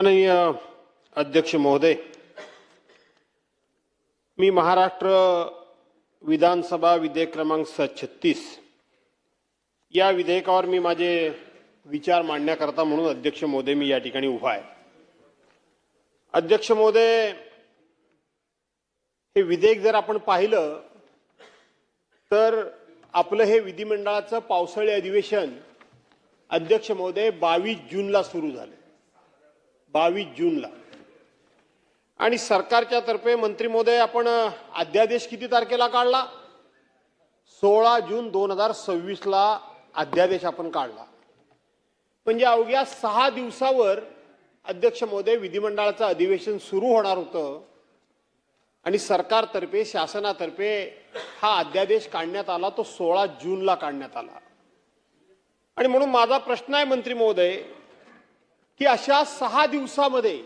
माननीय अध्यक्ष महोदय, मी महाराष्ट्र विधानसभा विधेयक क्रमांक 36 या विधेयकावर मी माझे विचार मांडण्याकरता म्हणून अध्यक्ष महोदय मी या ठिकाणी उभा आहे। अध्यक्ष महोदय, हे विधेयक जर आपण पाहिलं तर आपलं हे विधिमंडळाचं पावसाळी अधिवेशन अध्यक्ष महोदय 22 जूनला सुरू झाले। 22 जूनला आणि सरकारच्या तर्फे मंत्री महोदय आपण अध्यादेश किती तारखेला काढला? 16 जून 2026 ला अध्यादेश आपण काढला। म्हणजे अवघ्या 6 दिवसावर अध्यक्ष महोदय विधिमंडळाचं अधिवेशन सुरू होणार होतं आणि सरकारतर्फे शासनातर्फे हा अध्यादेश काढण्यात आला, तो 16 जूनला काढण्यात आला। आणि म्हणून माझा प्रश्न आहे मंत्री महोदय की अशा 6 दिवसामध्ये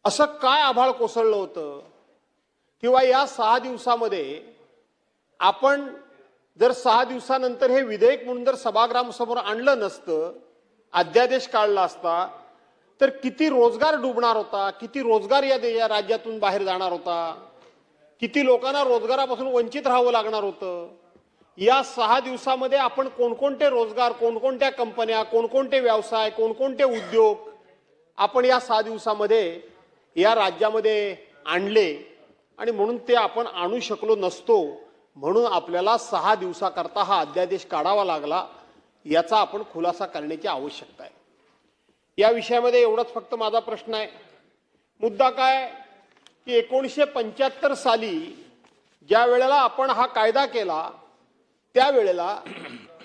असं काय आभाळ कोसळलं होतं किंवा या 6 दिवसामध्ये आपण जर 6 दिवसानंतर हे विधेयक म्हणून जर सभागृहासमोर आणलं नसतं, अध्यादेश काढला असता, तर किती रोजगार डुबणार होता, किती रोजगार या राज्यातून बाहेर जाणार होता, किती लोकांना रोजगारापासून वंचित राहावं लागणार होतं। या 6 दिवसामध्ये आपण कोणकोणते रोजगार, कोणकोणत्या कंपन्या, कोणकोणते व्यवसाय, कोणकोणते उद्योग आपण या 6 दिवसामध्ये या राज्यामध्ये आणले आणि म्हणून ते आपण आणू शकलो नसतो, म्हणून आपल्याला 6 दिवसाकरता हा अध्यादेश काढावा लागला। याचा आपण खुलासा करण्याची आवश्यकता आहे। या विषयामध्ये एवढाच फक्त माझा प्रश्न आहे। मुद्दा काय की 1975 साली ज्या वेळेला आपण हा कायदा केला त्यावेळेला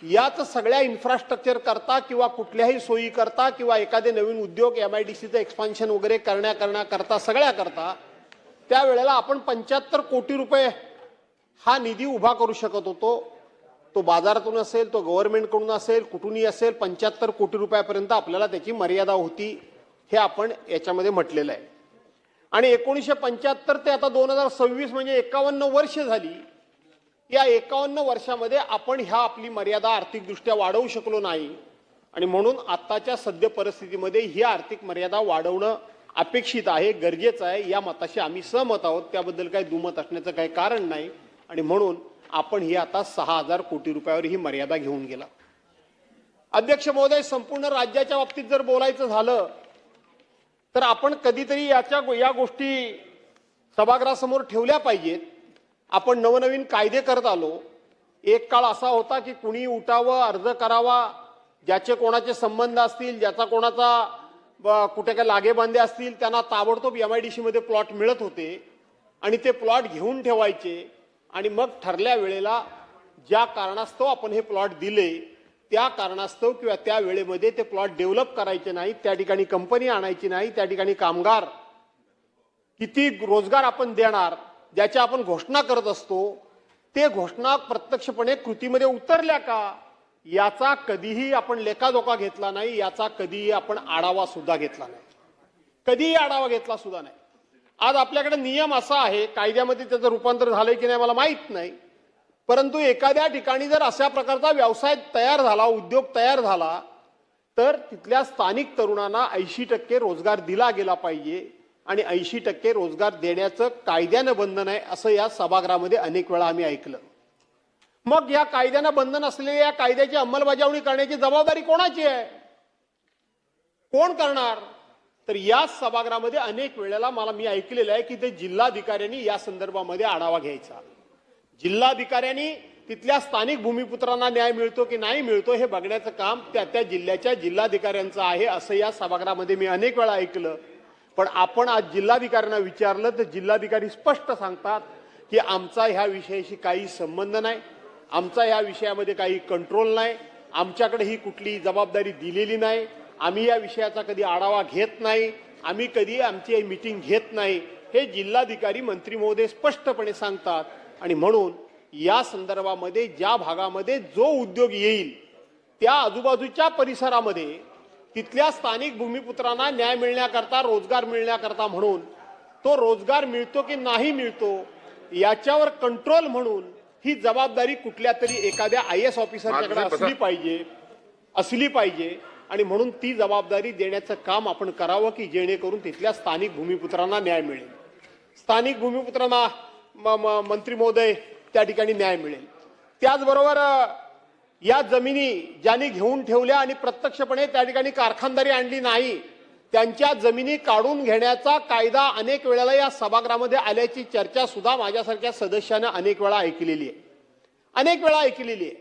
याच सगळ्या इन्फ्रास्ट्रक्चर करता किंवा कुठल्याही सोयी करता किंवा एखादे नवीन उद्योग एमआयडीसीचं एक्सपान्शन वगैरे करण्याकरता सगळ्या करता त्यावेळेला आपण 75 कोटी रुपये हा निधी उभा करू शकत होतो। तो बाजारातून असेल, तो गव्हर्नमेंटकडून असेल, कुठूनही असेल, 75 कोटी रुपयापर्यंत आपल्याला त्याची मर्यादा होती, हे आपण याच्यामध्ये म्हटलेलं आहे। आणि 1975 ते आता 2026 म्हणजे 51 वर्ष झाली। या 51 वर्षामध्ये आपण ह्या आपली मर्यादा आर्थिकदृष्ट्या वाढवू शकलो नाही आणि म्हणून आताच्या सद्य परिस्थितीमध्ये ही आर्थिक मर्यादा वाढवणं अपेक्षित आहे, गरजेचं आहे। या मताशी आम्ही सहमत आहोत, त्याबद्दल काही दुमत असण्याचं काही कारण नाही आणि म्हणून आपण ही आता 6000 कोटी रुपयावर ही मर्यादा घेऊन गेला। अध्यक्ष महोदय, संपूर्ण राज्याच्या बाबतीत जर बोलायचं झालं तर आपण कधीतरी या गोष्टी सभागृहासमोर ठेवल्या पाहिजेत। आपण नवनवीन कायदे करत आलो। एक काळ असा होता की कुणी उठावं, अर्ज करावा, ज्याचे कोणाचे संबंध असतील, ज्याचा कोणाचा कुठे काय लागेबांधे असतील, त्यांना ताबडतोब एमआयडीसी मध्ये प्लॉट मिळत होते आणि ते प्लॉट घेऊन ठेवायचे आणि मग ठरल्या वेळेला ज्या कारणास्तव आपण हे प्लॉट दिले त्या कारणास्तव किंवा त्या वेळेमध्ये ते प्लॉट डेव्हलप करायचे नाही, त्या ठिकाणी कंपनी आणायची नाही, त्या ठिकाणी कामगार किती रोजगार आपण देणार ज्याच्या आपण घोषणा करत असतो, ते घोषणा प्रत्यक्षपणे कृतीमध्ये उतरल्या का याचा कधीही आपण लेखाजोखा घेतला नाही, याचा कधीही आपण आढावा सुद्धा घेतला नाही, कधीही आढावा घेतला सुद्धा नाही। आज आपल्याकडे नियम असा आहे, कायद्यामध्ये त्याचं रूपांतर झालंय की नाही मला माहित नाही, परंतु एखाद्या ठिकाणी जर अशा प्रकारचा व्यवसाय तयार झाला, उद्योग तयार झाला, तर तिथल्या स्थानिक तरुणांना 80% रोजगार दिला गेला पाहिजे आणि 80% रोजगार देण्याचं कायद्यानं बंधन आहे, असं या सभागृहामध्ये अनेक वेळा आम्ही ऐकलं। मग या कायद्यानं बंधन असलेल्या या कायद्याची अंमलबजावणी करण्याची जबाबदारी कोणाची आहे? कोण करणार? तर या सभागृहामध्ये अनेक वेळेला मी ऐकलेलं आहे की ते जिल्हाधिकाऱ्यांनी या संदर्भामध्ये आढावा घ्यायचा। जिल्हाधिकाऱ्यांनी तिथल्या स्थानिक भूमिपुत्रांना न्याय मिळतो की नाही मिळतो हे बघण्याचं काम त्या जिल्ह्याच्या जिल्हाधिकाऱ्यांचं आहे, असं या सभागृहामध्ये मी अनेक वेळा ऐकलं। पण आपण आज जिल्हाधिकाऱ्यांना विचारलं तर जिल्हाधिकारी स्पष्ट सांगतात की आमचा ह्या विषयाशी काही संबंध नाही, आमचा ह्या विषयामध्ये काही कंट्रोल नाही, आमच्याकडे ही कुठली जबाबदारी दिलेली नाही, आम्ही या विषयाचा कधी आढावा घेत नाही, आम्ही कधी आमची मीटिंग घेत नाही, हे जिल्हाधिकारी मंत्री महोदय स्पष्टपणे सांगतात। आणि म्हणून या संदर्भामध्ये ज्या भागामध्ये जो उद्योग येईल त्या आजूबाजूच्या परिसरामध्ये तिथल्या स्थानिक भूमिपुत्रांना न्याय मिळण्याकरता, रोजगार मिळण्याकरता म्हणून तो रोजगार मिळतो की नाही मिळतो याच्यावर कंट्रोल म्हणून ही जबाबदारी कुठल्या तरी एखाद्या IAS ऑफिसरच्याकडे असली पाहिजे आणि म्हणून ती जबाबदारी देण्याचं काम आपण करावं की जेणेकरून तिथल्या स्थानिक भूमिपुत्रांना न्याय मिळेल, स्थानिक भूमिपुत्रांना मंत्री महोदय त्या ठिकाणी न्याय मिळेल। त्याचबरोबर या जमिनी ज्यांनी घेऊन ठेवल्या आणि प्रत्यक्षपणे त्या ठिकाणी कारखानदारी आणली नाही त्यांच्या जमिनी काढून घेण्याचा कायदा अनेक वेळेला या सभागृहामध्ये आल्याची चर्चा सुद्धा माझ्यासारख्या सदस्याने अनेक वेळा ऐकलेली आहे, अनेक वेळा ऐकलेली आहे।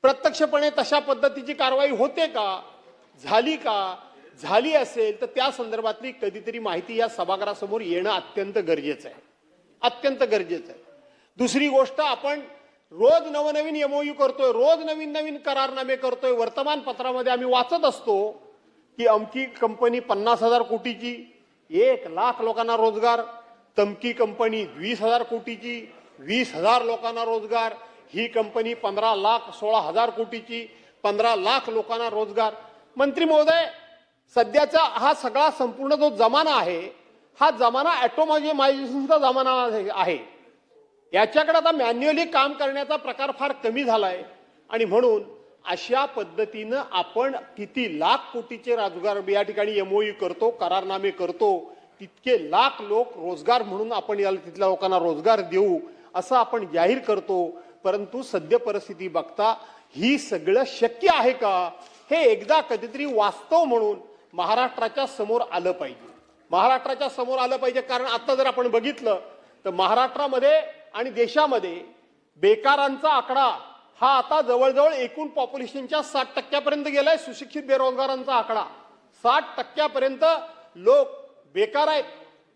प्रत्यक्षपणे तशा पद्धतीची कारवाई होते का, झाली का, झाली असेल तर त्या संदर्भातली कधीतरी माहिती या सभागृहासमोर येणं अत्यंत गरजेचं आहे, अत्यंत गरजेचं आहे। दुसरी गोष्ट, आपण रोज नवनवीन एमओयू करतोय, रोज नवीन नवीन करारनामे करतोय। वर्तमानपत्रामध्ये आम्ही वाचत असतो की अमकी कंपनी 50,000 कोटीची, 1,00,000 लोकांना रोजगार, तमकी कंपनी 20,000 कोटीची, 20,000 लोकांना रोजगार, ही कंपनी 15,16,000 कोटीची, 15,00,000 लोकांना रोजगार। मंत्री महोदय, सध्याचा हा सगळा संपूर्ण जो जमाना आहे हा जमाना ऑटोमायझेशनचा जमाना आहे। याच्याकडे आता मॅन्युअली काम करण्याचा प्रकार फार कमी झालाय आणि म्हणून अशा पद्धतीनं आपण किती लाख कोटीचे रोजगार या ठिकाणी एमओयू करतो, करारनामे करतो, तितके लाख लोक रोजगार म्हणून आपण याला तिथल्या लोकांना रोजगार देऊ असं आपण जाहीर करतो। परंतु सद्य परिस्थिती बघता ही सगळं शक्य आहे का हे एकदा कधीतरी वास्तव म्हणून महाराष्ट्राच्या समोर आलं पाहिजे, महाराष्ट्राच्या समोर आलं पाहिजे। कारण आता जर आपण बघितलं तर महाराष्ट्रामध्ये आणि देशामध्ये बेकारांचा आकडा हा आता जवळजवळ एकूण पॉप्युलेशनच्या 60% गेलाय। सुशिक्षित बेरोजगारांचा आकडा 60% लोक बेकार आहेत।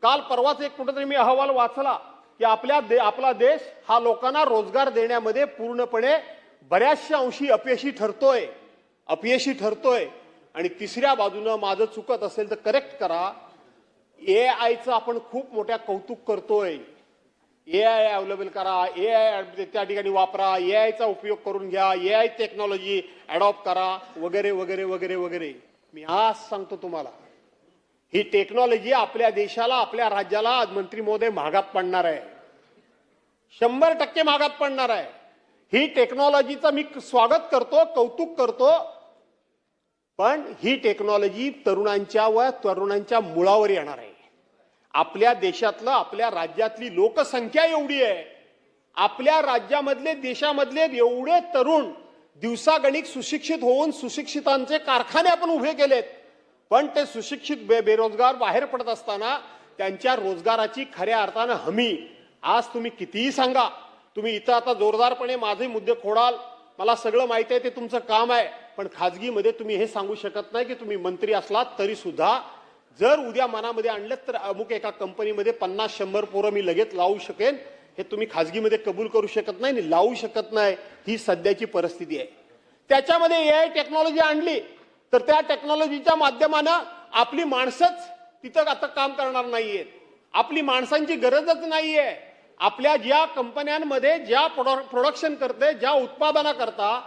काल परवाच एक कुठेतरी मी अहवाल वाचला की आपला देश हा लोकांना रोजगार देण्यामध्ये पूर्णपणे बऱ्याचशा अंशी अपयशी ठरतोय। आणि तिसऱ्या बाजूनं माझं चुकत असेल तर करेक्ट करा, एआयचं आपण खूप मोठ्या कौतुक करतोय, एआय अवेलेबल करा, एआय त्या ठिकाणी वापरा, एआयचा उपयोग करून घ्या, एआय टेक्नॉलॉजी अडॉप्ट करा वगैरे वगैरे वगैरे वगैरे। मी आज सांगतो तुम्हाला, ही टेक्नॉलॉजी आपल्या देशाला, आपल्या राज्याला मंत्री महोदय महागात पडणार आहे, 100% महागात पडणार आहे। ही टेक्नॉलॉजीचं मी स्वागत करतो, कौतुक करतो, पण ही टेक्नॉलॉजी तरुणांच्या मुळावर येणार आहे। आपल्या देशातलं, आपल्या राज्यातली लोकसंख्या एवढी आहे, आपल्या राज्यामधले देशामधले एवढे तरुण दिवसागणिक सुशिक्षित होऊन सुशिक्षितांचे कारखाने आपण उभे केलेत, पण ते सुशिक्षित बेरोजगार बाहेर पडत असताना त्यांच्या रोजगाराची खऱ्या अर्थानं हमी आज तुम्ही कितीही सांगा, तुम्ही इथं आता जोरदारपणे माझे मुद्दे खोडाल, मला सगळं माहिती आहे, ते तुमचं काम आहे, पण खाजगीमध्ये तुम्ही हे सांगू शकत नाही की तुम्ही मंत्री असलात तरी सुद्धा जर उद्या मनामध्ये आणलं तर अमुक एका कंपनीमध्ये 50-100 पोरं मी लगेच लावू शकेन, हे तुम्ही खाजगीमध्ये कबूल करू शकत नाही आणि लावू शकत नाही। ही सध्याची परिस्थिती आहे। त्याच्यामध्ये एआय टेक्नॉलॉजी आणली तर त्या टेक्नॉलॉजीच्या माध्यमानं आपली माणसंच तिथं आता काम करणार नाहीयेत, आपली माणसांची गरजच नाहीये। आपल्या ज्या कंपन्यांमध्ये ज्या प्रोडक्शन करते, ज्या उत्पादना करता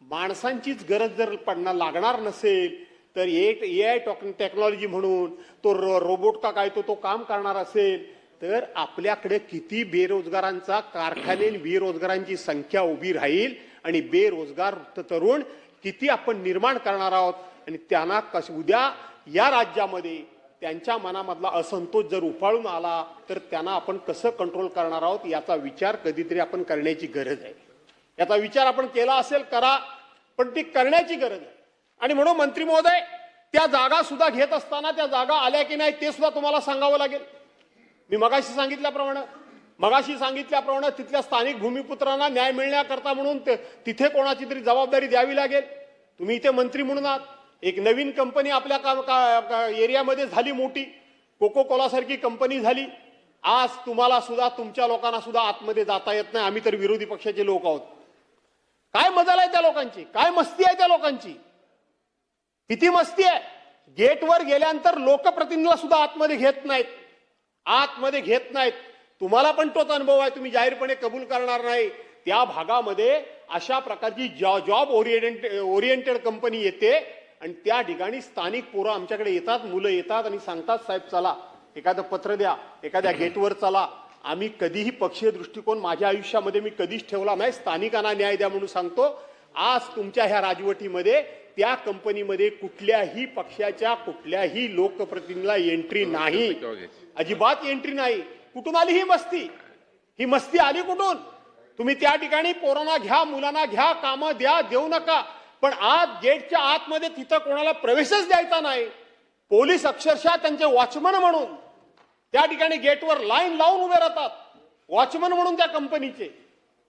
माणसांचीच गरज जर पडणार लागणार नसेल तर एआय टेक्नॉलॉजी म्हणून तो रोबोट का काय तो काम करणार असेल तर आपल्याकडे किती बेरोजगारांचा कारखाने, बेरोजगारांची संख्या उभी राहील आणि बेरोजगार तरुण किती आपण निर्माण करणार आहोत आणि त्यांना उद्या या राज्यामध्ये त्यांच्या मनामधला असंतोष जर उफाळून आला तर त्यांना आपण कसं कंट्रोल करणार आहोत याचा विचार कधीतरी आपण करण्याची गरज आहे। याचा विचार आपण केला असेल करा, पण ती करण्याची गरज आहे। आणि म्हणून मंत्री महोदय, त्या जागा सुद्धा घेत असताना त्या जागा आल्या की नाही ते सुद्धा तुम्हाला सांगावं लागेल। मी मगाशी सांगितल्याप्रमाणे तिथल्या स्थानिक भूमिपुत्रांना न्याय मिळण्याकरता म्हणून तिथे कोणाची तरी जबाबदारी द्यावी लागेल। तुम्ही इथे मंत्री म्हणून आहात, एक नवीन कंपनी आपल्या एरियामध्ये झाली मोठी, कोको कोला सारखी कंपनी झाली, आज तुम्हाला सुद्धा तुमच्या लोकांना सुद्धा आतमध्ये जाता येत नाही। आम्ही तर विरोधी पक्षाचे लोक आहोत। काय मजा आहे त्या लोकांची, काय मस्ती आहे त्या लोकांची, किती मस्ती आहे। गेटवर गेल्यानंतर लोकप्रतिनिधीला सुद्धा आतमध्ये घेत नाहीत। तुम्हाला पण तोच अनुभव आहे, तुम्ही जाहीरपणे कबूल करणार नाही। त्या भागामध्ये अशा प्रकारची जॉब ओरिएंटेड कंपनी येते आणि त्या ठिकाणी स्थानिक पोरं आमच्याकडे येतात, मुलं येतात आणि सांगतात, साहेब चला एखादं पत्र द्या, एखाद्या गेटवर चला। आम्ही कधीही पक्षीय दृष्टिकोन माझ्या आयुष्यामध्ये मी कधीच ठेवला नाही, स्थानिकांना न्याय द्या म्हणून सांगतो आज तुमच्या ह्या राजवटीमध्ये त्या कंपनीमध्ये कुठल्याही पक्षाच्या कुठल्याही लोकप्रतिनिधीला एंट्री नाही, अजिबात एंट्री नाही. कुठून आली ही मस्ती? ही मस्ती आली कुठून? तुम्ही त्या ठिकाणी पोरांना घ्या, मुलांना घ्या, कामं द्या, देऊ नका, पण आज गेटच्या आतमध्ये तिथं कोणाला प्रवेशच द्यायचा नाही. पोलीस अक्षरशः त्यांचे वॉचमन म्हणून त्या ठिकाणी गेटवर लाईन लावून उभे राहतात, वॉचमन म्हणून त्या कंपनीचे.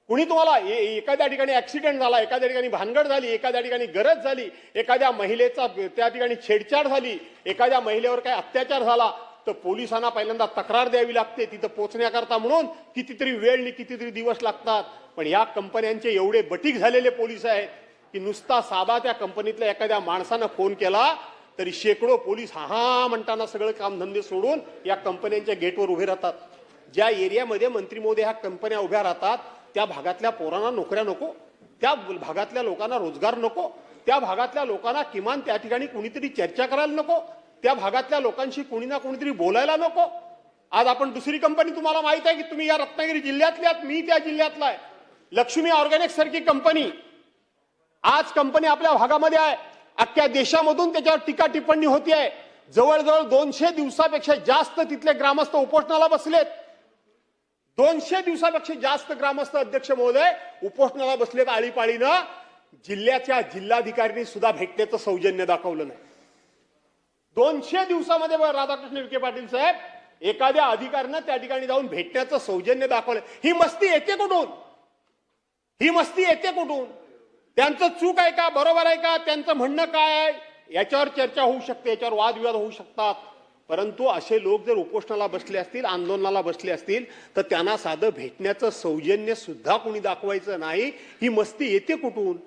कुणी तुम्हाला एखाद्या ठिकाणी ऍक्सिडेंट झाला, एखाद्या ठिकाणी भानगड झाली, एखाद्या ठिकाणी गरज झाली, एखाद्या महिलेचा त्या ठिकाणी छेडछाड झाली, एखाद्या महिलेवर काही अत्याचार झाला, तर पोलिसांना पहिल्यांदा तक्रार द्यावी लागते तिथं पोहोचण्याकरता, म्हणून कितीतरी वेळ आणि कितीतरी दिवस लागतात. पण या कंपन्यांचे एवढे बटीक झालेले पोलीस आहेत की नुसता साधा त्या कंपनीतल्या एखाद्या माणसानं फोन केला तरी शेकडो पोलीस हा म्हणताना सगळं कामधंदे सोडून या कंपन्यांच्या गेटवर उभे राहतात. ज्या एरियामध्ये मंत्री महोदय ह्या कंपन्या उभ्या राहतात त्या भागातल्या पोरांना नोकऱ्या नको, त्या भागातल्या लोकांना रोजगार नको, त्या भागातल्या लोकांना किमान त्या ठिकाणी कुणीतरी चर्चा करायला नको, त्या भागातल्या लोकांशी कुणी ना कुणीतरी बोलायला नको. आज आपण दुसरी कंपनी, तुम्हाला माहित आहे की तुम्ही या रत्नागिरी जिल्ह्यातल्या, मी त्या जिल्ह्यातला आहे, लक्ष्मी ऑर्गॅनिक्स सारखी कंपनी, आज कंपनी आपल्या भागामध्ये आहे. अख्ख्या देशामधून त्याच्यावर टीका टिप्पणी होती आहे. जवळजवळ 200 दिवसापेक्षा जास्त तिथले ग्रामस्थ उपोषणाला बसलेत. 200 दिवसापेक्षा जास्त ग्रामस्थ अध्यक्ष महोदय उपोषणाला बसलेत. आळीपाळीनं जिल्ह्याच्या जिल्हाधिकाऱ्यांनी सुद्धा भेटण्याचं सौजन्य दाखवलं नाही. 200 दिवसामध्ये राधाकृष्ण विखे पाटील साहेब एखाद्या अधिकाऱ्यानं त्या ठिकाणी जाऊन भेटण्याचं सौजन्य दाखवलं. ही मस्ती येते कुठून? ही मस्ती येते कुठून? त्यांचं चूक आहे का, बरोबर आहे का, त्यांचं म्हणणं काय आहे, याच्यावर चर्चा होऊ शकते, याच्यावर वादविवाद होऊ शकतात. परंतु असे लोक जर उपोषणाला बसले असतील, आंदोलनाला बसले असतील, तर त्यांना साधं भेटण्याचं सौजन्य सुद्धा कोणी दाखवायचं नाही. ही मस्ती येते कुठून?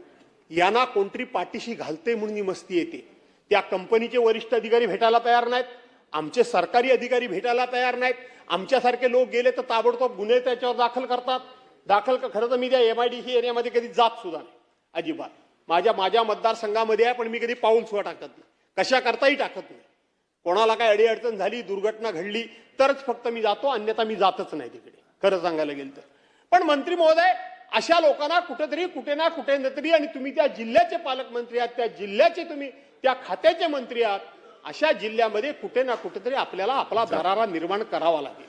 यांना कोणतरी पाठीशी घालते म्हणून ही मस्ती येते. त्या कंपनीचे वरिष्ठ अधिकारी भेटायला तयार नाहीत, आमचे सरकारी अधिकारी भेटायला तयार नाहीत. आमच्यासारखे लोक गेले तर ताबडतोब गुन्हे त्याच्यावर दाखल करतात. खरं तर मी त्या MIDC एरियामध्ये कधी जात सुद्धा नाही, अजिबात. माझ्या मतदारसंघामध्ये आहे, पण मी कधी पाऊल सुद्धा टाकत नाही, कशा करताही टाकत नाही. कोणाला काय अडीअडचण झाली, दुर्घटना घडली तरच फक्त मी जातो, अन्यथा मी जातच नाही तिकडे, खरं सांगायला गेलं तर. पण मंत्री महोदय, अशा लोकांना कुठेतरी कुठे ना कुठे तरी, आणि तुम्ही त्या जिल्ह्याचे पालकमंत्री आहात, त्या जिल्ह्याचे तुम्ही त्या खात्याचे मंत्री आहात, अशा जिल्ह्यामध्ये कुठे ना कुठेतरी आपल्याला आपला दरारा निर्माण करावा लागेल.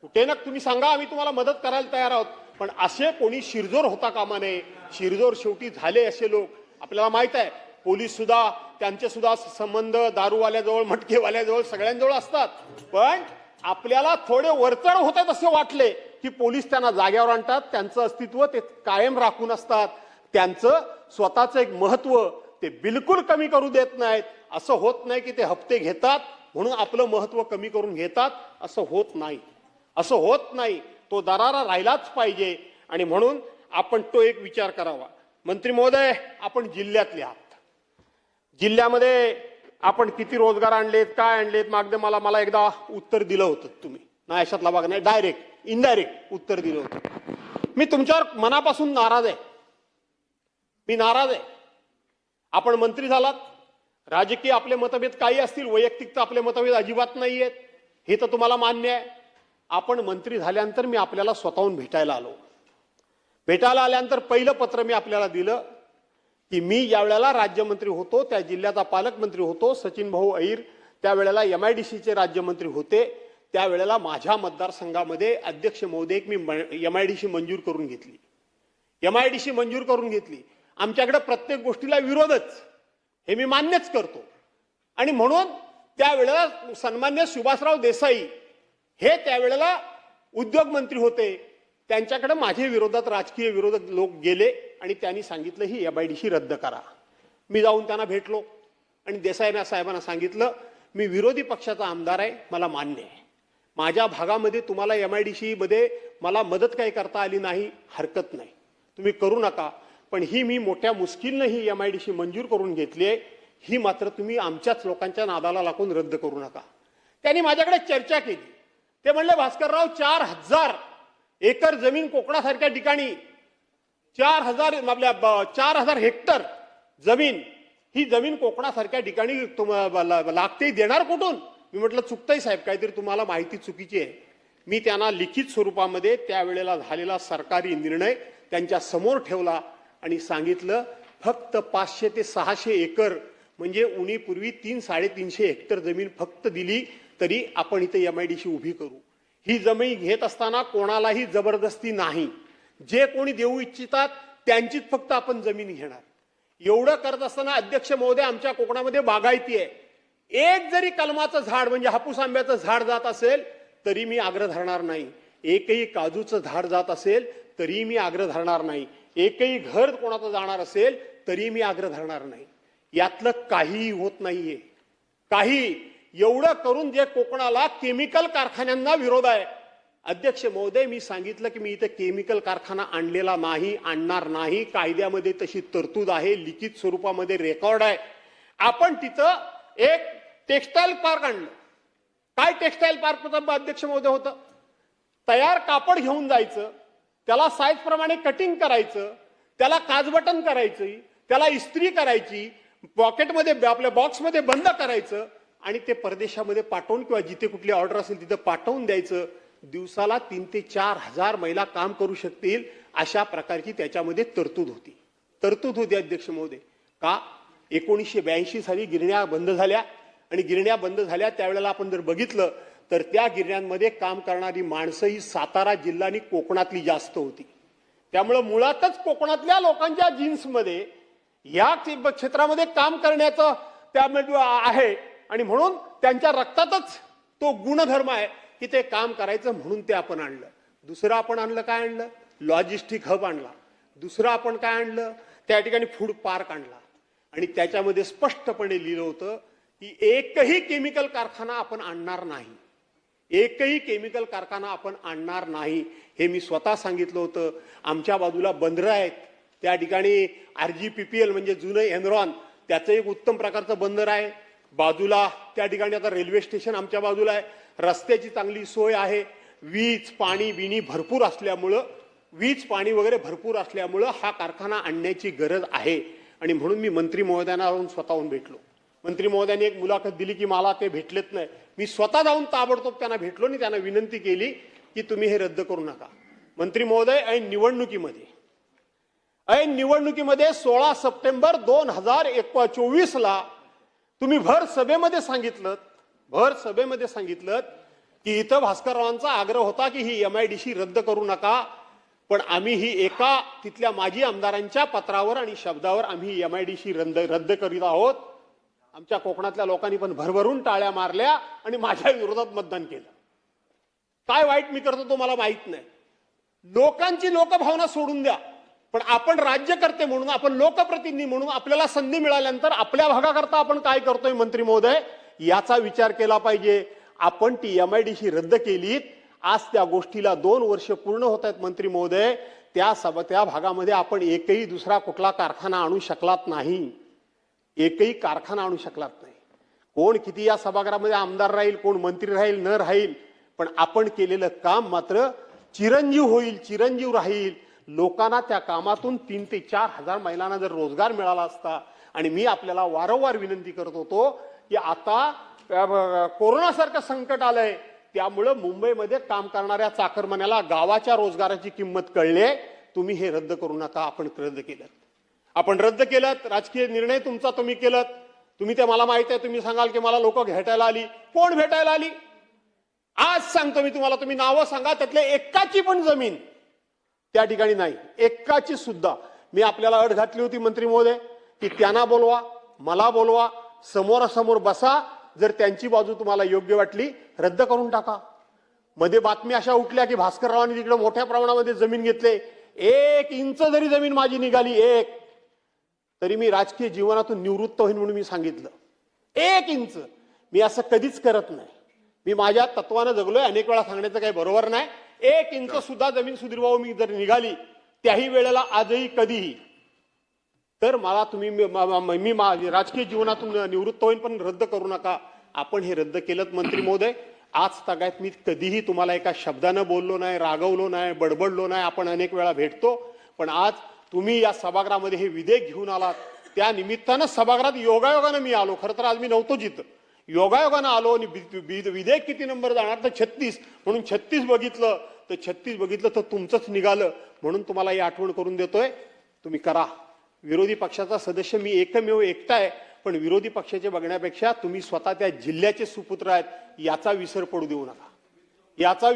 कुठे ना तुम्ही सांगा, आम्ही तुम्हाला मदत करायला तयार आहोत, पण असे कोणी शिरजोर होता कामा नये. शिरजोर शेवटी झाले असे लोक आपल्याला माहित आहे. पोलीस सुद्धा, त्यांचे सुद्धा संबंध दारूवाल्याजवळ, मटकेवाल्याजवळ, सगळ्यांजवळ असतात. पण आपल्याला थोडे वरचढ होतात असे वाटले की पोलीस त्यांना जाग्यावर आणतात, त्यांचं अस्तित्व ते कायम राखून असतात, त्यांचं स्वतःचं एक महत्व ते बिलकुल कमी करू देत नाहीत. असं होत नाही की ते हप्ते घेतात म्हणून आपलं महत्व कमी करून घेतात, असं होत नाही, असं होत नाही. तो दरारा राहिलाच पाहिजे. आणि म्हणून आपण तो एक विचार करावा. मंत्री महोदय, आपण जिल्ह्यातले आहात, जिल्ह्यामध्ये आपण किती रोजगार आणलेत, काय आणलेत, मागदे मला एकदा उत्तर दिलं होतं तुम्ही, नाही अशातला भाग नाही, डायरेक्ट इनडायरेक्ट उत्तर दिलं होतं. मी तुमच्यावर मनापासून नाराज आहे, मी नाराज आहे. आपण मंत्री झालात, राजकीय आपले मतभेद काही असतील, वैयक्तिक तर आपले मतभेद अजिबात नाही आहेत, हे तर तुम्हाला मान्य आहे. आपण मंत्री झाल्यानंतर मी आपल्याला स्वतःहून भेटायला आलो. भेटायला आल्यानंतर पहिलं पत्र मी आपल्याला दिलं की मी ज्यावेळेला राज्यमंत्री होतो, त्या जिल्ह्याचा पालकमंत्री होतो, सचिन भाऊ अहिर त्यावेळेला MIDCचे राज्यमंत्री होते, त्यावेळेला माझ्या मतदारसंघामध्ये अध्यक्ष महोदय मी MIDC मंजूर करून घेतली, MIDC मंजूर करून घेतली. आमच्याकडे प्रत्येक गोष्टीला विरोधच, हे मी मान्यच करतो. आणि म्हणून त्यावेळेला सन्मान्य सुभाषराव देसाई हे त्यावेळेला उद्योग मंत्री होते, त्यांच्याकडे माझे विरोधात राजकीय विरोधक लोक गेले आणि त्यांनी सांगितलं ही MIDC रद्द करा. मी जाऊन त्यांना भेटलो आणि देसाई साहेबांना सांगितलं मी विरोधी पक्षाचा आमदार आहे, मला मान्य आहे, माझ्या भागामध्ये तुम्हाला MIDC मध्ये मला मदत काही करता आली नाही, हरकत नाही, तुम्ही करू नका, पण ही मी मोठ्या मुश्किलनं ही MIDC मंजूर करून घेतली आहे, ही मात्र तुम्ही आमच्याच लोकांच्या नादाला लागून रद्द करू नका. त्यांनी माझ्याकडे चर्चा केली. ते म्हणले भास्करराव 4000 एकर जमीन कोकणासारख्या ठिकाणी 4000 हेक्टर जमीन, ही जमीन कोकणासारख्या ठिकाणी लागते, देणार कुठून? मी म्हटलं चुकतंय साहेब, काहीतरी तुम्हाला माहिती चुकीची आहे. मी त्यांना लिखित स्वरूपामध्ये त्यावेळेला झालेला सरकारी निर्णय त्यांच्या समोर ठेवला आणि सांगितलं फक्त 500 ते 600 एकर म्हणजे उणीपूर्वी 300-350 हेक्टर जमीन फक्त दिली तरी आपण इथे MIDC उभी करू. ही जमीन घेत असताना कोणालाही जबरदस्ती नाही. जे कोणी देऊ इच्छितात त्यांचीच फक्त आपण जमीन घेणार. एवढं करत असताना अध्यक्ष महोदय आमच्या कोकणामध्ये बागायती आहे. एक जरी कलमाचं झाड म्हणजे हापूस आंब्याचं झाड जात असेल तरी मी आग्रह धरणार नाही. एकही काजूचं झाड जात असेल तरी मी आग्रह धरणार नाही. एकही घर कोणाचं जाणार असेल तरी मी आग्रह धरणार नाही. यातलं काहीही होत नाहीये. काही एवढं करून जे कोकणाला केमिकल कारखान्यांना विरोध आहे. अध्यक्ष महोदय मी सांगितलं की मी इथे केमिकल कारखाना आणलेला नाही, आणणार नाही. कायद्यामध्ये तशी तरतूद आहे, लिखित स्वरूपामध्ये रेकॉर्ड आहे. आपण तिथं एक टेक्सटाईल पार्क आणलं. काय टेक्सटाईल पार्क अध्यक्ष महोदय होतं? तयार कापड घेऊन जायचं, त्याला साईज प्रमाणे कटिंग करायचं, त्याला काजबटन करायचं, त्याला इस्त्री करायची, पॉकेटमध्ये आपल्या बॉक्समध्ये बंद करायचं आणि ते परदेशामध्ये पाठवून किंवा जिथे कुठली ऑर्डर असेल तिथे पाठवून द्यायचं. दिवसाला 3 ते 4 हजार महिला काम करू शकतील अशा प्रकारची त्याच्यामध्ये तरतूद होती अध्यक्ष महोदय. का 1982 साली गिरण्या बंद झाल्या आणि गिरण्या बंद झाल्या त्यावेळेला आपण जर बघितलं तर त्या गिरण्यांमध्ये काम करणारी माणसं ही सातारा जिल्हा आणि कोकणातली जास्त होती. त्यामुळे मुळातच कोकणातल्या लोकांच्या जीन्समध्ये या क्षेत्रामध्ये काम करण्याचं त्यामध्ये आहे आणि म्हणून त्यांच्या रक्तातच तो गुणधर्म आहे की ते काम करायचं. म्हणून ते आपण आणलं. दुसरं आपण आणलं काय आणलं? लॉजिस्टिक हब आणला. दुसरं आपण काय आणलं? त्या ठिकाणी फूड पार्क आणला आणि त्याच्यामध्ये स्पष्टपणे लिहिलं होतं की एकही केमिकल कारखाना आपण आणणार नाही. एकही केमिकल कारखाना आपण आणणार नाही हे मी स्वतः सांगितलं होतं. आमच्या बाजूला बंदरं आहेत, त्या ठिकाणी RGPPL म्हणजे जुनं एनरॉन त्याचं एक उत्तम प्रकारचं बंदर आहे. बाजूला त्या ठिकाणी आता रेल्वे स्टेशन आमच्या बाजूला आहे. रस्त्याची चांगली सोय आहे. वीज पाणी भरपूर असल्यामुळं वीज पाणी वगैरे भरपूर असल्यामुळं हा कारखाना आणण्याची गरज आहे. आणि म्हणून मी मंत्री महोदयांना स्वतःहून भेटलो. मंत्री महोदयांनी एक मुलाखत दिली की मला ते भेटलेच नाही. मी स्वतः जाऊन ताबडतोब त्यांना भेटलो आणि त्यांना विनंती केली की तुम्ही हे रद्द करू नका. मंत्री महोदय ऐन निवडणुकीमध्ये 16 सप्टेंबर 2024 ला तुम्ही भर सभेमध्ये सांगितलं की इथं भास्कररावांचा आग्रह होता की ही MIDC रद्द करू नका. पण आम्ही ही एका तिथल्या माजी आमदारांच्या पत्रावर आणि शब्दावर आम्ही MIDC रद्द करीत आहोत. आमच्या कोकणातल्या लोकांनी पण भरभरून टाळ्या मारल्या आणि माझ्या विरोधात मतदान केलं. काय वाईट मी करतो तो मला माहित नाही. लोकांची लोकभावना सोडून द्या, पण आपण राज्यकर्ते म्हणून, आपण लोकप्रतिनिधी म्हणून आपल्याला संधी मिळाल्यानंतर आपल्या भागाकरता आपण काय करतोय मंत्री महोदय याचा विचार केला पाहिजे. आपण ती MIDC रद्द केलीत. आज त्या गोष्टीला 2 वर्ष पूर्ण होत आहेत मंत्री महोदय. त्या भागामध्ये आपण एकही दुसरा कुठला कारखाना आणू शकलात नाही. एकही कारखाना आणू शकलात नाही. कोण किती या सभागृहामध्ये आमदार राहील, कोण मंत्री राहील, न राहील, पण आपण केलेलं काम मात्र चिरंजीव राहील. लोकांना त्या कामातून 3 ते 4 हजार महिलांना जर रोजगार मिळाला असता. आणि मी आपल्याला वारंवार विनंती करत होतो की आता कोरोनासारखं संकट आलंय, त्यामुळे मुंबईमध्ये काम करणाऱ्या चाकरमान्याला गावाच्या रोजगाराची किंमत कळली. तुम्ही हे रद्द करू नका. आपण रद्द केलं. राजकीय निर्णय तुमचा तुम्ही केलं. तुम्ही ते मला माहित आहे. तुम्ही सांगाल की मला लोक भेटायला आली. कोण भेटायला आली? आज सांगतो मी तुम्हाला. तुम्ही नावं सांगा, त्यातले एकाची पण जमीन त्या ठिकाणी नाही. एकाची सुद्धा. मी आपल्याला अट घातली होती मंत्री महोदय की त्यांना बोलवा, मला बोलवा, समोरासमोर बसा. जर त्यांची बाजू तुम्हाला योग्य वाटली रद्द करून टाका. मध्ये बातमी अशा उठल्या की भास्कररावांनी तिकडे मोठ्या प्रमाणामध्ये जमीन घेतले. 1 इंच जरी जमीन माझी निघाली तरी मी राजकीय जीवनातून निवृत्त होईन म्हणून मी सांगितलं. 1 इंच. मी असं कधीच करत नाही. मी माझ्या तत्वानं जगलोय. अनेक वेळा सांगण्याचं काही बरोबर नाही. 1 इंच सुद्धा जमीन सुधीरभाऊ मी जर निघाली त्याही वेळेला आजही कधीही तर मला तुम्ही मी राजकीय जीवनातून निवृत्त होईन, पण रद्द करू नका. आपण हे रद्द केलं मंत्री महोदय. आज तगायत मी कधीही तुम्हाला एका शब्दानं बोललो नाही, रागवलो नाही, बडबडलो नाही. आपण अनेक वेळा भेटतो, पण आज तुम्ही या सभागृहामध्ये हे विधेयक घेऊन आलात. त्या निमित्तानं सभागृहात योगायोगानं मी आलो. खरं तर आज मी नव्हतो जिथं. योगायोगानं आलो आणि विधेयक किती नंबर जाणार तर 36 म्हणून 36 बघितलं तर 36 बघितलं तर तुमचंच निघालं. म्हणून तुम्हाला ही आठवण करून देतोय. तुम्ही करा. विरोधी पक्षाचा सदस्य मी एकमेव एकटा आहे, पण विरोधी पक्षाचे बघण्यापेक्षा तुम्ही स्वतः त्या जिल्ह्याचे सुपुत्र आहेत याचा विसर पडू देऊ नका. याचा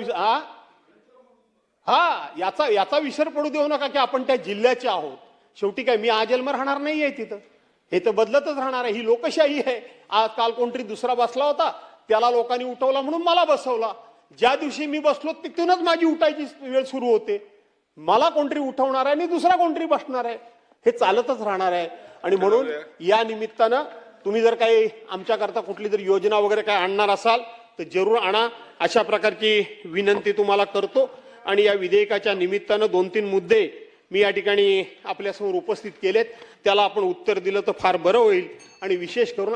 विसर पडू देऊ नका की आपण त्या जिल्ह्याचे आहोत. शेवटी काय मी आजन्म राहणार नाहीये तिथं, हे तर बदलतच राहणार आहे. ही लोकशाही आहे. आज काल कोणतरी दुसरा बसला होता, त्याला लोकांनी उठवला म्हणून मला बसवला. ज्या दिवशी मी बसलो तिथूनच माझी उठायची वेळ सुरू होते. मला कोणतरी उठवणार आहे आणि दुसरा कोणतरी बसणार आहे, हे चालतच राहणार आहे. आणि म्हणून या निमित्तानं तुम्ही जर काही आमच्याकरता कुठली जर योजना वगैरे काय आणणार असाल तर जरूर आणा, अशा प्रकारची विनंती तुम्हाला करतो. आणि या विधेयकाच्या निमित्तानं 2-3 मुद्दे मी या ठिकाणी आपल्यासमोर उपस्थित केलेत, त्याला आपण उत्तर दिलं तर फार बरं होईल. आणि विशेष करून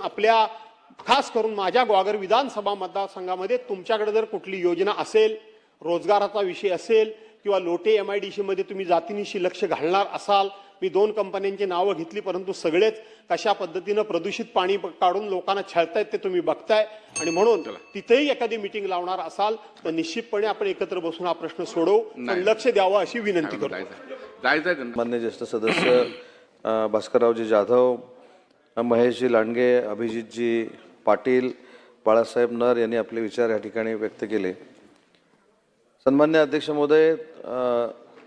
खास करून माझ्या ग्वागर विधानसभा मतदारसंघामध्ये तुमच्याकडे जर कुठली योजना असेल, रोजगाराचा विषय असेल किंवा लोटे MIDC मध्ये तुम्ही जातीनिशी लक्ष घालणार असाल, मी 2 कंपन्यांची नावं घेतली, परंतु सगळेच कशा पद्धतीनं प्रदूषित पाणी काढून लोकांना छळतायत ते तुम्ही बघताय. आणि म्हणून तिथेही एखादी मीटिंग लावणार असाल तर निश्चितपणे आपण एकत्र बसून हा प्रश्न सोडवू, पण लक्ष द्यावं अशी विनंती करतो. माननीय ज्येष्ठ सदस्य भास्कररावजी जाधव, महेशजी लांडगे, अभिजितजी पाटील, बाळासाहेब नर यांनी आपले विचार या ठिकाणी व्यक्त केले. सन्मान्य अध्यक्ष महोदय,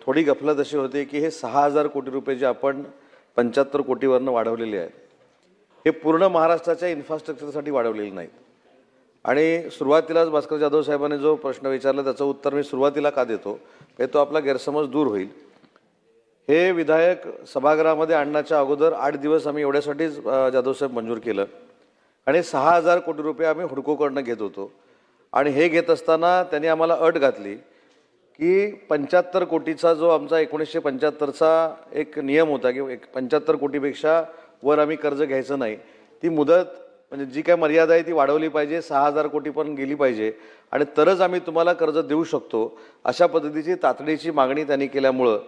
थोडी गफलत अशी होती की हे 6,000 कोटी रुपये जे आपण 75 कोटीवरनं वाढवलेले आहेत, हे पूर्ण महाराष्ट्राच्या इन्फ्रास्ट्रक्चरसाठी वाढवलेले नाहीत. आणि सुरुवातीलाच भास्कर जाधव साहेबांनी जो प्रश्न विचारला त्याचं उत्तर मी सुरुवातीला का देतो, हे तो आपला गैरसमज दूर होईल. हे विधायक सभागृहामध्ये आणण्याच्या अगोदर 8 दिवस आम्ही एवढ्यासाठीच जाधव साहेब मंजूर केलं. आणि 6,000 कोटी रुपये आम्ही हुडकोकडनं घेत होतो. आणि हे घेत असताना त्यांनी आम्हाला अट घातली की 75 कोटीचा जो आमचा 1975चा एक नियम होता की 75 कोटीपेक्षा वर आम्ही कर्ज घ्यायचं नाही, ती मुदत म्हणजे जी काय मर्यादा आहे ती वाढवली पाहिजे, 6,000 कोटी पण गेली पाहिजे आणि तरच आम्ही तुम्हाला कर्ज देऊ शकतो, अशा पद्धतीची तातडीची मागणी त्यांनी केल्यामुळं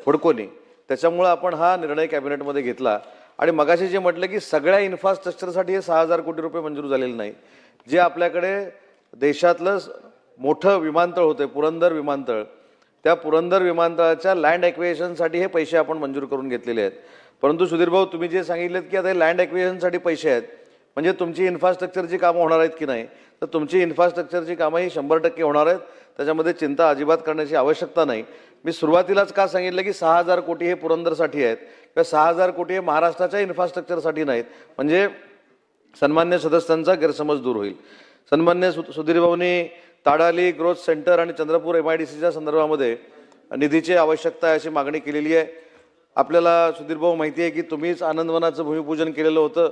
हुडकोनी त्याच्यामुळं आपण हा निर्णय कॅबिनेटमध्ये घेतला. आणि मगाशी जे म्हटलं की सगळ्या इन्फ्रास्ट्रक्चरसाठी हे 6,000 कोटी रुपये मंजूर झालेले नाही. जे आपल्याकडे देशातलं मोठं विमानतळ होतं पुरंदर विमानतळ, त्या पुरंदर विमानतळाच्या लँड ॲक्विजिशनसाठी हे पैसे आपण मंजूर करून घेतलेले आहेत. परंतु सुधीर भाऊ, तुम्ही जे सांगितलेत की आता हे लँड ॲक्विजिशनसाठी पैसे आहेत, म्हणजे तुमची इन्फ्रास्ट्रक्चरची कामं होणार आहेत की नाही, तर तुमची इन्फ्रास्ट्रक्चरची कामं ही 100% होणार आहेत. त्याच्यामध्ये चिंता अजिबात करण्याची आवश्यकता नाही. मी सुरुवातीलाच का सांगितलं की 6,000 कोटी हे पुरंदरसाठी आहेत किंवा 6,000 कोटी हे महाराष्ट्राच्या इन्फ्रास्ट्रक्चरसाठी नाहीत, म्हणजे सन्मान्य सदस्यांचा गैरसमज दूर होईल. सन्मान्य सुधीर भाऊंनी ताडाली ग्रोथ सेंटर आणि चंद्रपूर MIDCच्या संदर्भामध्ये निधीची आवश्यकता आहे अशी मागणी केलेली आहे. आपल्याला सुधीर भाऊ माहिती आहे की तुम्हीच आनंदवनाचं भूमिपूजन केलेलं होतं,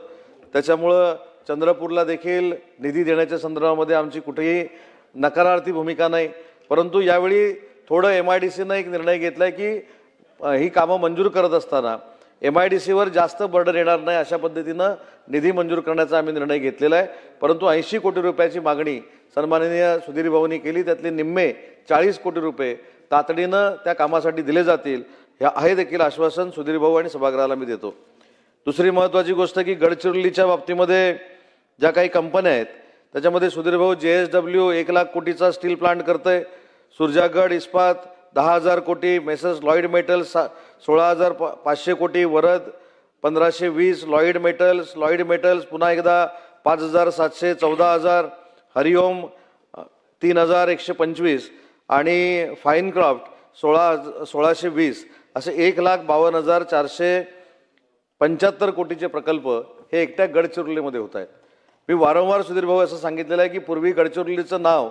त्याच्यामुळं चंद्रपूरला देखील निधी देण्याच्या संदर्भामध्ये आमची कुठेही नकारार्थी भूमिका नाही. परंतु यावेळी थोडं MIDCनं एक निर्णय घेतला आहे की ही कामं मंजूर करत असताना MIDCवर जास्त बर्डन येणार नाही अशा पद्धतीनं निधी मंजूर करण्याचा आम्ही निर्णय घेतलेला आहे. परंतु 80 कोटी रुपयाची मागणी सन्माननीय सुधीर भाऊंनी केली, त्यातले निम्मे 40 कोटी रुपये तातडीनं त्या कामासाठी दिले जातील हे देखील आश्वासन सुधीर भाऊ आणि सभागृहाला मी देतो. दुसरी महत्त्वाची गोष्ट की गडचिरोलीच्या बाबतीमध्ये ज्या काही कंपन्या आहेत त्याच्यामध्ये सुधीर भाऊ JSW 1 लाख कोटीचा स्टील प्लांट करतंय, सुरजागड इस्पात 10,000 कोटी, मेसर्स लॉईड मेटल्स 16,500 कोटी, वरद 1,520, लॉईड मेटल्स पुन्हा एकदा 5,700, 14,000, हरिओम 3,125 आणि फाईन क्राफ्ट 1,620 असे 1,52,475 कोटीचे प्रकल्प हे एकट्या गडचिरोलीमध्ये होत आहेत. मी वारंवार सुधीर भाऊ असं सांगितलेलं आहे की पूर्वी गडचिरोलीचं नाव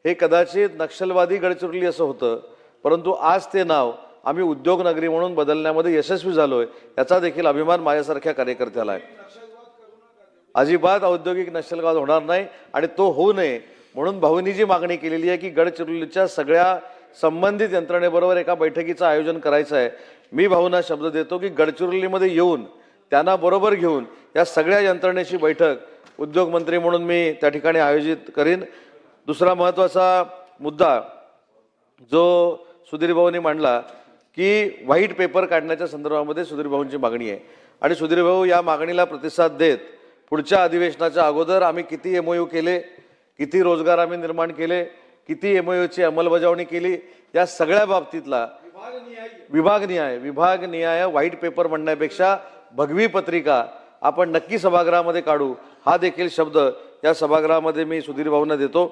हे कदाचित नक्षलवादी गडचिरोली असं होतं, परंतु आज ते नाव आम्ही उद्योगनगरी म्हणून बदलण्यामध्ये यशस्वी झालोय, याचा देखील अभिमान माझ्यासारख्या कार्यकर्त्याला आहे. अजिबात औद्योगिक नक्षलवाद होणार नाही आणि तो होऊ नये म्हणून भाऊंनी जी मागणी केलेली आहे की गडचिरोलीच्या सगळ्या संबंधित यंत्रणेबरोबर एका बैठकीचं आयोजन करायचं आहे. मी भाऊंना शब्द देतो की गडचिरोलीमध्ये येऊन त्यांना बरोबर घेऊन या सगळ्या यंत्रणेची बैठक उद्योगमंत्री म्हणून मी त्या ठिकाणी आयोजित करीन. दुसरा महत्त्वाचा मुद्दा जो सुधीर भाऊंनी मांडला की व्हाईट पेपर काढण्याच्या संदर्भामध्ये सुधीर भाऊंची मागणी आहे आणि सुधीर भाऊ या मागणीला प्रतिसाद देत पुढच्या अधिवेशनाच्या अगोदर आम्ही किती MOU केले, किती रोजगार आम्ही निर्माण केले, किती MOUची अंमलबजावणी केली, या सगळ्या बाबतीतला विभागनिहाय व्हाईट पेपर म्हणण्यापेक्षा भगवी पत्रिका आपण नक्की सभागृहामध्ये काढू, हा देखील शब्द या सभागृहामध्ये मी सुधीर भाऊंना देतो.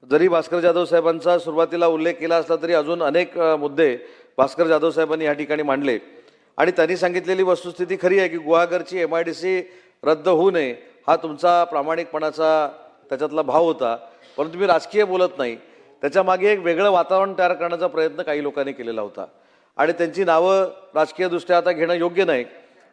जरी भास्कर जाधव साहेबांचा सुरुवातीला उल्लेख केला असला तरी अजून अनेक मुद्दे भास्कर जाधव साहेबांनी या ठिकाणी मांडले आणि त्यांनी सांगितलेली वस्तुस्थिती खरी आहे की गुहागरची MIDC रद्द होऊ नये हा तुमचा प्रामाणिकपणाचा त्याच्यातला भाव होता, परंतु तुम्ही राजकीय बोलत नाही. त्याच्यामागे एक वेगळं वातावरण तयार करण्याचा प्रयत्न काही लोकांनी केलेला होता आणि त्यांची नावं राजकीयदृष्ट्या आता घेणं योग्य नाही.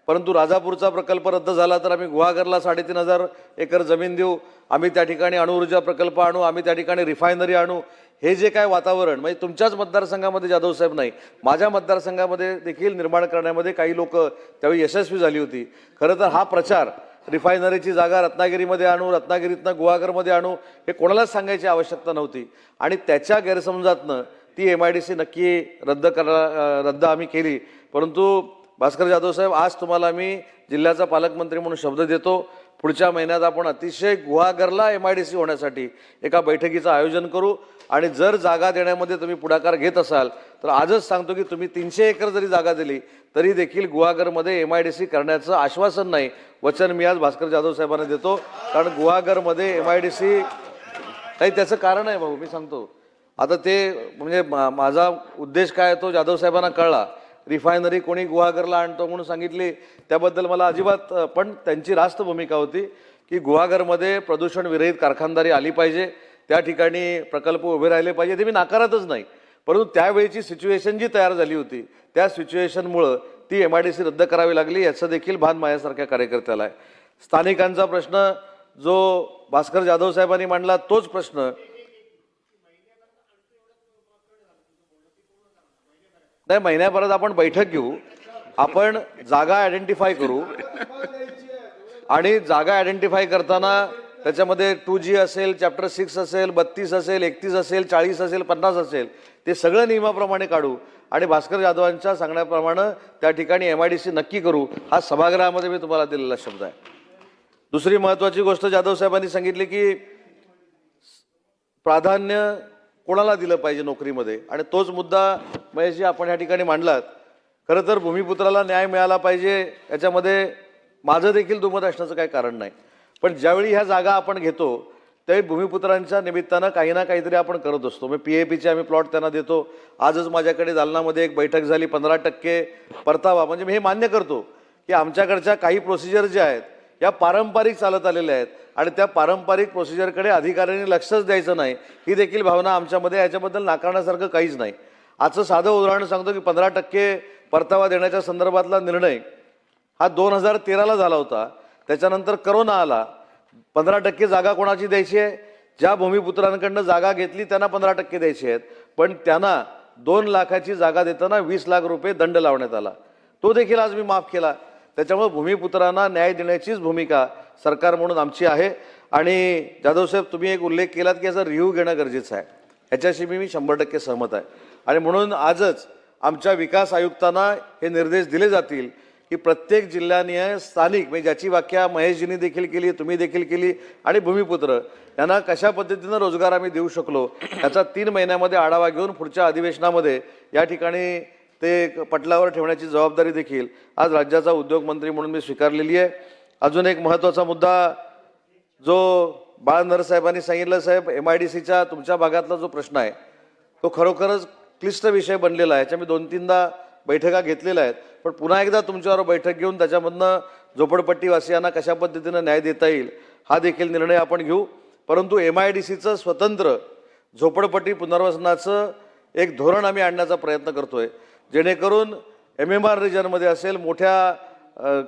परंतु राजापूरचा प्रकल्प रद्द झाला तर आम्ही गुहागरला 3,500 एकर जमीन देऊ, आम्ही त्या ठिकाणी अणुऊर्जा प्रकल्प आणू, आम्ही त्या ठिकाणी रिफायनरी आणू, हे जे काय वातावरण म्हणजे तुमच्याच मतदारसंघामध्ये जाधव साहेब नाही, माझ्या मतदारसंघामध्ये देखील निर्माण करण्यामध्ये काही लोक त्यावेळी यशस्वी झाली होती. खरं तर हा प्रचार रिफायनरीची जागा रत्नागिरीमध्ये आणू, रत्नागिरीतनं गुहागरमध्ये आणू हे कोणालाच सांगायची आवश्यकता नव्हती आणि त्याच्या गैरसमजातनं ती MIDC नक्की रद्द आम्ही केली. परंतु भास्कर जाधव साहेब आज तुम्हाला मी जिल्ह्याचा पालकमंत्री म्हणून शब्द देतो, पुढच्या महिन्यात आपण अतिशय गुहागरला MIDC होण्यासाठी एका बैठकीचं आयोजन करू आणि जर जागा देण्यामध्ये तुम्ही पुढाकार घेत असाल तर आजच सांगतो की तुम्ही 300 एकर जरी जागा दिली तरी देखील गुहागरमध्ये MIDC करण्याचं आश्वासन नाही, वचन मी आज भास्कर जाधव साहेबांना देतो. कारण गुहागरमध्ये MIDC नाही, त्याचं कारण आहे भाऊ, मी सांगतो. आता ते म्हणजे माझा उद्देश काय तो जाधव साहेबांना कळला. रिफायनरी कोणी गुहागरला आणतो म्हणून सांगितली त्याबद्दल मला अजिबात, पण त्यांची रास्त भूमिका होती की गुहागरमध्ये प्रदूषण विरहित कारखानदारी आली पाहिजे, त्या ठिकाणी प्रकल्प उभे राहिले पाहिजे, ते मी नाकारतच नाही. परंतु त्यावेळीची सिच्युएशन जी तयार झाली होती त्या सिच्युएशनमुळं ती MIDC रद्द करावी लागली, याचं देखील भान माझ्यासारख्या कार्यकर्त्याला आहे. स्थानिकांचा प्रश्न जो भास्कर जाधव साहेबांनी मांडला तोच प्रश्न नाही, महिन्याभरात आपण बैठक घेऊ, आपण जागा आयडेंटिफाय करू आणि जागा आयडेंटिफाय करताना त्याच्यामध्ये 2G असेल, चॅप्टर 6 असेल, 32 असेल, 31 असेल, 40 असेल, 50 असेल, ते सगळं नियमाप्रमाणे काढू आणि भास्कर जाधवांच्या सांगण्याप्रमाणे त्या ठिकाणी MIDC नक्की करू, हा सभागृहामध्ये मी तुम्हाला दिलेला शब्द आहे. दुसरी महत्त्वाची गोष्ट जाधव साहेबांनी सांगितली की प्राधान्य कोणाला दिलं पाहिजे नोकरीमध्ये आणि तोच मुद्दा महेशजी आपण या ठिकाणी मांडलात. खरं तर भूमिपुत्राला न्याय मिळाला पाहिजे याच्यामध्ये माझं देखील दुमत असण्याचं काही कारण नाही, पण ज्यावेळी ह्या जागा आपण घेतो त्यावेळी भूमिपुत्रांच्या निमित्तानं काही ना काहीतरी आपण करत असतो. मग PAPचे आम्ही प्लॉट त्यांना देतो. आजच माझ्याकडे जालनामध्ये एक बैठक झाली, 15% परतावा. म्हणजे मी हे मान्य करतो की आमच्याकडच्या काही प्रोसिजर ज्या आहेत या पारंपरिक चालत आलेल्या आहेत आणि त्या पारंपरिक प्रोसिजरकडे अधिकाऱ्यांनी लक्षच द्यायचं नाही, ही देखील भावना आमच्यामध्ये, याच्याबद्दल नाकारण्यासारखं काहीच नाही. आजचं साधं उदाहरण सांगतो की 15% परतावा देण्याच्या संदर्भातला निर्णय हा 2013ला झाला होता. त्याच्यानंतर करोना आला. 15% जागा कोणाची द्यायची आहे? ज्या भूमिपुत्रांकडनं जागा घेतली त्यांना 15% द्यायची आहेत, पण त्यांना 2 लाखाची जागा देताना 20 लाख रुपये दंड लावण्यात आला. तो देखील आज मी माफ केला. त्याच्यामुळे भूमिपुत्रांना न्याय देण्याचीच भूमिका सरकार म्हणून आमची आहे. आणि जाधव साहेब तुम्ही एक उल्लेख केलात की याचा रिव्ह्यू घेणं गरजेचं आहे, याच्याशी मी 100% सहमत आहे. आणि म्हणून आजच आमच्या विकास आयुक्तांना हे निर्देश दिले जातील की प्रत्येक जिल्ह्याने स्थानिक म्हणजे ज्याची व्याख्या महेशजींनी देखील केली, तुम्ही देखील केली आणि भूमिपुत्र यांना कशा पद्धतीनं रोजगार आम्ही देऊ शकलो याचा 3 महिन्यामध्ये आढावा घेऊन पुढच्या अधिवेशनामध्ये या ठिकाणी ते पटलावर ठेवण्याची जबाबदारी देखील आज राज्याचा उद्योगमंत्री म्हणून मी स्वीकारलेली आहे. अजून एक महत्त्वाचा मुद्दा जो बाळनर साहेबांनी सांगितलं, साहेब MIDCच्या तुमच्या भागातला जो प्रश्न आहे तो खरोखरच क्लिष्ट विषय बनलेला आहे. याच्या मी 2-3दा बैठका घेतलेल्या आहेत, पण पुन्हा एकदा तुमच्यावर बैठक घेऊन त्याच्यामधनं झोपडपट्टीवासियांना कशा पद्धतीनं न्याय देता येईल हा देखील निर्णय आपण घेऊ. परंतु MIDCचं स्वतंत्र झोपडपट्टी पुनर्वसनाचं एक धोरण आम्ही आणण्याचा प्रयत्न करतोय, जेणेकरून MMR रिजनमध्ये असेल, मोठ्या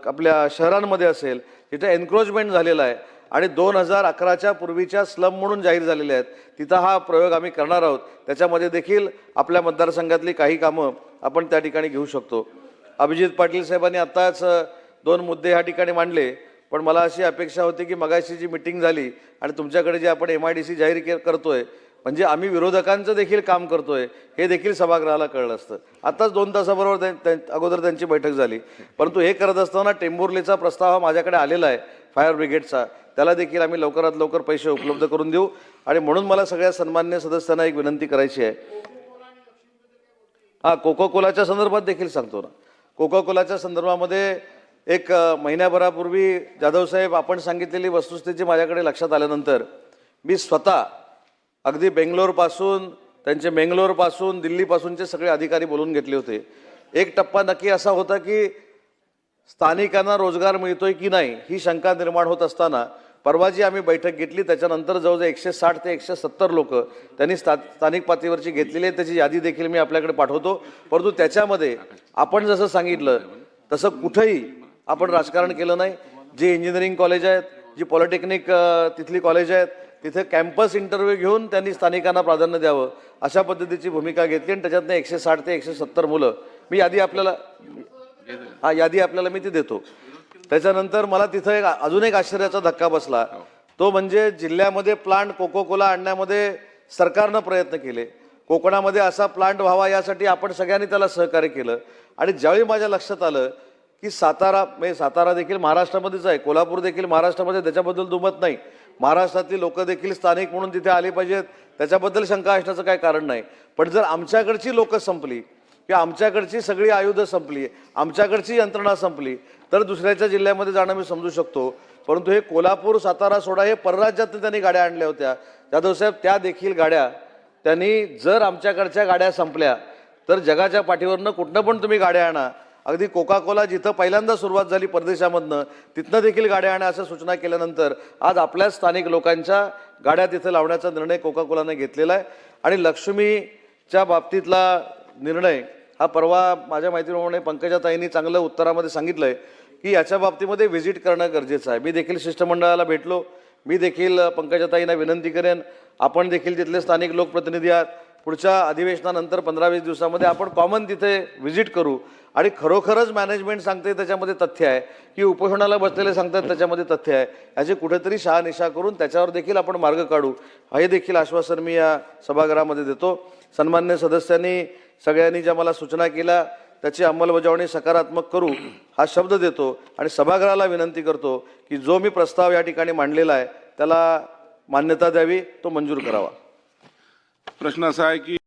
आपल्या शहरांमध्ये असेल, तिथे एन्क्रोचमेंट झालेला आहे आणि 2011च्या पूर्वीच्या स्लम म्हणून जाहीर झालेल्या आहेत, तिथं हा प्रयोग आम्ही करणार आहोत. त्याच्यामध्ये देखील आपल्या मतदारसंघातली काही कामं आपण त्या ठिकाणी घेऊ शकतो. अभिजित पाटील साहेबांनी आत्ताच 2 मुद्दे ह्या ठिकाणी मांडले, पण मला अशी अपेक्षा होती की मगाशी जी मिटिंग झाली आणि तुमच्याकडे जे आपण MIDC जाहीर करतोय म्हणजे आम्ही विरोधकांचं देखील काम करतोय हे देखील सभागृहाला कळलं असतं. आत्ताच 2 तासाबरोबर अगोदर त्यांची बैठक झाली, परंतु हे करत असताना टेंभुर्लीचा प्रस्ताव हा माझ्याकडे आलेला आहे फायर ब्रिगेडचा, त्याला देखील आम्ही लवकरात लवकर पैसे उपलब्ध करून देऊ. आणि म्हणून मला सगळ्या सन्मान्य सदस्यांना एक विनंती करायची आहे, कोका कोलाच्या संदर्भात देखील सांगतो ना. कोका कोलाच्या संदर्भामध्ये एक महिन्याभरापूर्वी जाधव साहेब आपण सांगितलेली वस्तुस्थिती माझ्याकडे लक्षात आल्यानंतर मी स्वतः अगदी बेंगलोरपासून मेंगलोरपासून दिल्लीपासूनचे सगळे अधिकारी बोलून घेतले होते. एक टप्पा नक्की असा होता की स्थानिकांना रोजगार मिळतोय की नाही ही शंका निर्माण होत असताना परवा जी आम्ही बैठक घेतली त्याच्यानंतर जवळजवळ 160 ते 170 लोक त्यांनी स्थानिक पातळीवरची घेतलेली आहे. त्याची यादी देखील मी आपल्याकडे पाठवतो. परंतु त्याच्यामध्ये आपण जसं सांगितलं तसं कुठेही आपण राजकारण केलं नाही. जे इंजिनिअरिंग कॉलेज आहेत, जी पॉलिटेक्निक तिथली कॉलेज आहेत, तिथे कॅम्पस इंटरव्ह्यू घेऊन त्यांनी स्थानिकांना प्राधान्य द्यावं अशा पद्धतीची भूमिका घेतली आणि त्याच्यातनं 160 ते 170 मुलं मी यादी आपल्याला मी ती देतो. त्याच्यानंतर मला तिथं अजून एक आश्चर्याचा धक्का बसला. तो म्हणजे जिल्ह्यामध्ये प्लांट कोका कोला आणण्यामध्ये सरकारनं प्रयत्न केले. कोकणामध्ये असा प्लांट व्हावा यासाठी आपण सगळ्यांनी त्याला सहकार्य केलं. आणि ज्यावेळी माझ्या लक्षात आलं की सातारा देखील महाराष्ट्रामध्येच आहे, कोल्हापूर देखील महाराष्ट्रामध्ये, त्याच्याबद्दल दुमत नाही. महाराष्ट्रातली लोक देखील स्थानिक म्हणून तिथे आली पाहिजेत, त्याच्याबद्दल शंका असण्याचं काही कारण नाही. पण जर आमच्याकडची लोकं संपली किंवा आमच्याकडची सगळी आयुधं संपली, आमच्याकडची यंत्रणा संपली तर दुसऱ्याच्या जिल्ह्यामध्ये जाणं मी समजू शकतो. परंतु हे कोल्हापूर सातारा सोडा हे परराज्यातून त्यांनी गाड्या आणल्या होत्या. जाधव साहेब, त्या देखील गाड्या त्यांनी जर आमच्याकडच्या गाड्या संपल्या तर जगाच्या पाठीवरनं कुठनं पण तुम्ही गाड्या आणा. अगदी कोका कोला जिथं पहिल्यांदा सुरुवात झाली परदेशामधनं तिथनं देखील गाड्या आणा असं सूचना केल्यानंतर आज आपल्या स्थानिक लोकांच्या गाड्या तिथं लावण्याचा निर्णय कोका कोलाने घेतलेला आहे. आणि लक्ष्मीच्या बाबतीतला निर्णय हा परवा माझ्या माहितीप्रमाणे पंकजाताईंनी चांगलं उत्तरामध्ये सांगितलंय की याच्या बाबतीमध्ये व्हिजिट करणं गरजेचं आहे. मी देखील शिष्टमंडळाला भेटलो. मी देखील पंकजाताईंना विनंती करेन, आपण देखील तिथले स्थानिक लोकप्रतिनिधी आहात, पुढच्या अधिवेशनानंतर 15-20 दिवसामध्ये आपण कॉमन तिथे व्हिजिट करू. आणि खरोखरच मॅनेजमेंट सांगते त्याच्यामध्ये तथ्य आहे की उपोषणाला बसलेले सांगतात त्याच्यामध्ये तथ्य आहे, याची कुठेतरी शहानिशा करून त्याच्यावर देखील आपण मार्ग काढू हे देखील आश्वासन मी या सभागृहामध्ये देतो. सन्मान्य सदस्यांनी सगळ्यांनी ज्या मला सूचना केल्या त्याची अंमलबजावणी सकारात्मक करू हा शब्द देतो. आणि सभागृहाला विनंती करतो की जो मी प्रस्ताव या ठिकाणी मांडलेला आहे त्याला मान्यता द्यावी, तो मंजूर करावा. प्रश्न असा आहे की